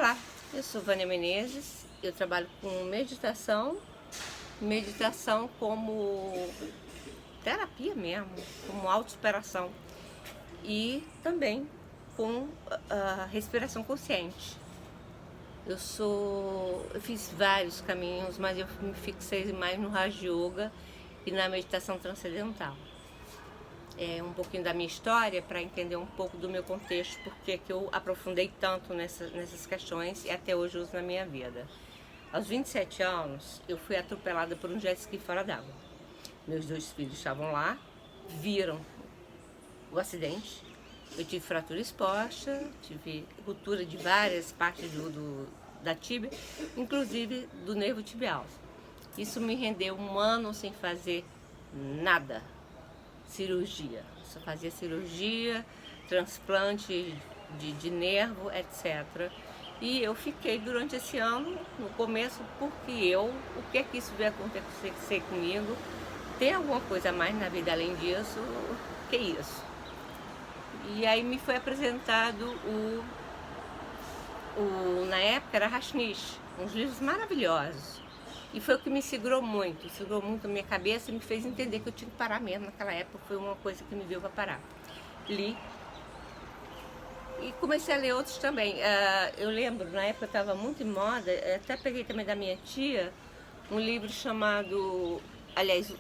Olá, eu sou Vânia Menezes, eu trabalho com meditação como terapia mesmo, como autossuperação e também com respiração consciente. Eu fiz vários caminhos, mas eu me fixei mais no Raja Yoga e na meditação transcendental. É um pouquinho da minha história para entender um pouco do meu contexto, porque que eu aprofundei tanto nessas questões e até hoje uso na minha vida. Aos 27 anos, eu fui atropelada por um jet ski fora d'água. Meus 2 filhos estavam lá, viram o acidente. Eu tive fratura exposta, tive ruptura de várias partes da tíbia, inclusive do nervo tibial. Isso me rendeu 1 ano sem fazer nada. Cirurgia, só fazia cirurgia, transplante de nervo, etc. E eu fiquei durante esse ano, no começo, porque o que é que isso veio acontecer comigo? Tem alguma coisa a mais na vida além disso? Que isso? E aí me foi apresentado na época era Rajneesh, uns livros maravilhosos. E foi o que me segurou muito a minha cabeça e me fez entender que eu tinha que parar mesmo naquela época, foi uma coisa que me veio para parar. Li e comecei a ler outros também. Eu lembro, na época estava muito em moda, até peguei também da minha tia, um livro chamado, aliás,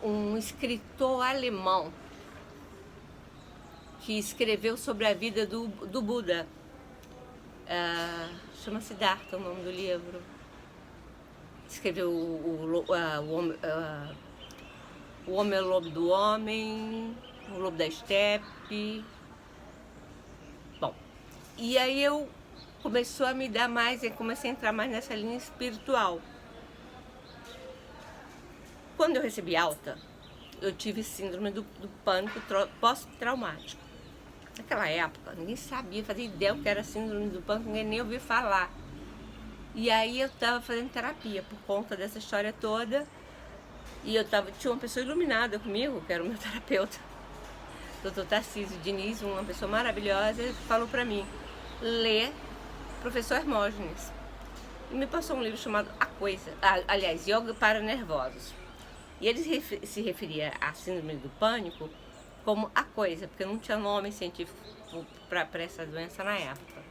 um escritor alemão que escreveu sobre a vida do Buda. Chama Siddhartha o nome do livro. Escreveu o Homem é o Lobo do Homem, o Lobo da Estepe. Bom, e aí eu começou a me dar mais, eu comecei a entrar mais nessa linha espiritual. Quando eu recebi alta, eu tive síndrome do pânico pós-traumático. Naquela época, ninguém sabia, fazia ideia o que era síndrome do pânico, ninguém nem ouvia falar. E aí eu estava fazendo terapia por conta dessa história toda. E tinha uma pessoa iluminada comigo, que era o meu terapeuta, Dr. Tarcísio Diniz, uma pessoa maravilhosa, ele falou para mim, lê Professor Hermógenes. E me passou um livro chamado A Coisa, aliás, Yoga para Nervosos. E ele se referia à síndrome do pânico como A Coisa, porque não tinha nome científico para essa doença na época.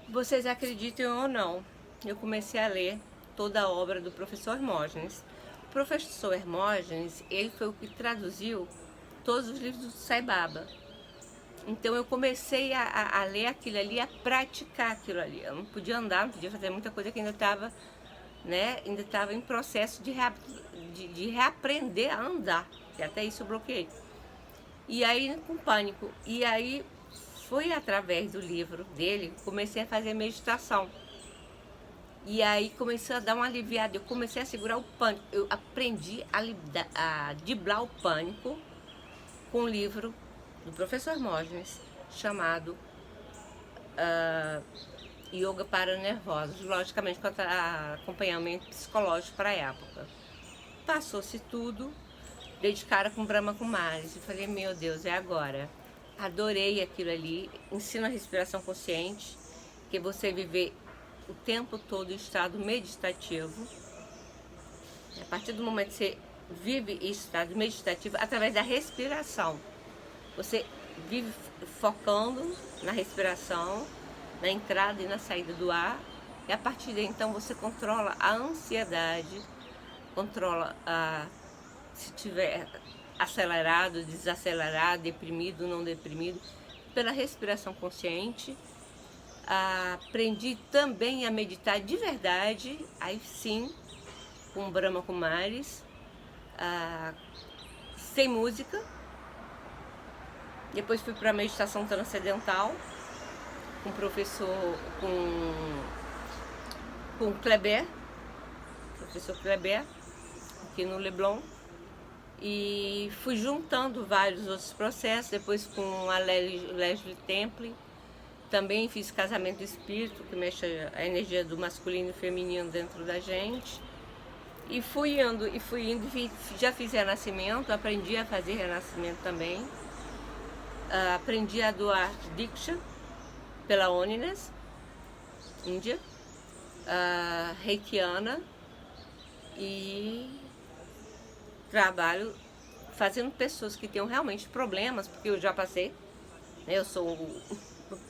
Vocês acreditem ou não, eu comecei a ler toda a obra do professor Hermógenes. O professor Hermógenes, ele foi o que traduziu todos os livros do Sai Baba. Então eu comecei a ler aquilo ali, a praticar aquilo ali. Eu não podia andar, não podia fazer muita coisa que ainda estava em processo de reaprender a andar. E até isso eu bloqueei. E aí, com pânico. E aí, foi através do livro dele, comecei a fazer meditação. E aí, comecei a dar uma aliviada. Eu comecei a segurar o pânico. Eu aprendi a driblar o pânico com um livro do professor Hermógenes, chamado Yoga para Nervosos. Logicamente, com acompanhamento psicológico para a época. Passou-se tudo. Dei de cara com Brahma Kumaris e falei, meu Deus, é agora. Adorei aquilo ali, ensina a respiração consciente, que você viver o tempo todo em estado meditativo. A partir do momento que você vive em estado meditativo, através da respiração, você vive focando na respiração, na entrada e na saída do ar, e a partir daí, então, você controla a ansiedade, controla se tiver acelerado, desacelerado, deprimido, não deprimido, pela respiração consciente. Aprendi também a meditar de verdade, aí sim, com Brahma Kumaris, sem música. Depois fui para a meditação transcendental, com o professor, com Kleber, professor Kleber, aqui no Leblon. E fui juntando vários outros processos, depois com a Leslie Temple, também fiz casamento do espírito, que mexe a energia do masculino e feminino dentro da gente. E fui indo, já fiz renascimento, aprendi a fazer renascimento também, aprendi a doar Diksha, pela Onines, Índia, reikiana, e trabalho fazendo pessoas que tenham realmente problemas, porque eu já passei, né?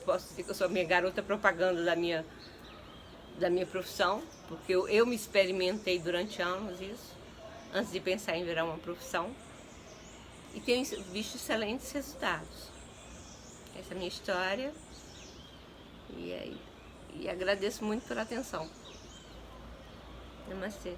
Posso dizer que eu sou a minha garota propaganda da minha profissão, porque eu me experimentei durante anos isso, antes de pensar em virar uma profissão, e tenho visto excelentes resultados. Essa é a minha história, e agradeço muito pela atenção. Namastê.